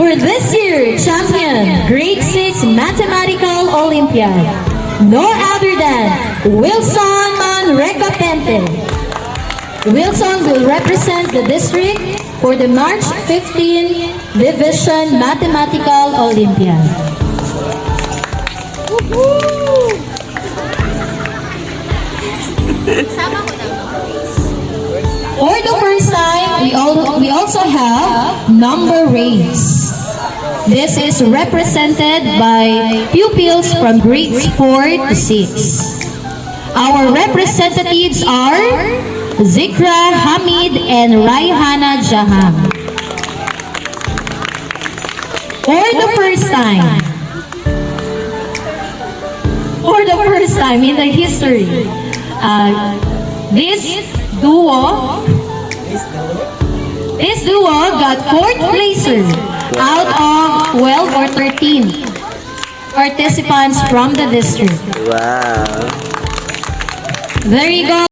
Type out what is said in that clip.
For this year, champion, Grade 6 Mathematical Olympiad, no other than Wilson Manrecapente. Wilson will represent the district for the March 15 Division Mathematical Olympiad. For the first time, we also have number race. This is represented by pupils from grades 4 to 6. Our representatives are Zikra Hamid and Raihana Jahan. For the first time in the history, this duo got 4th placer out of 12 or 13 participants from the district. Wow. There you go.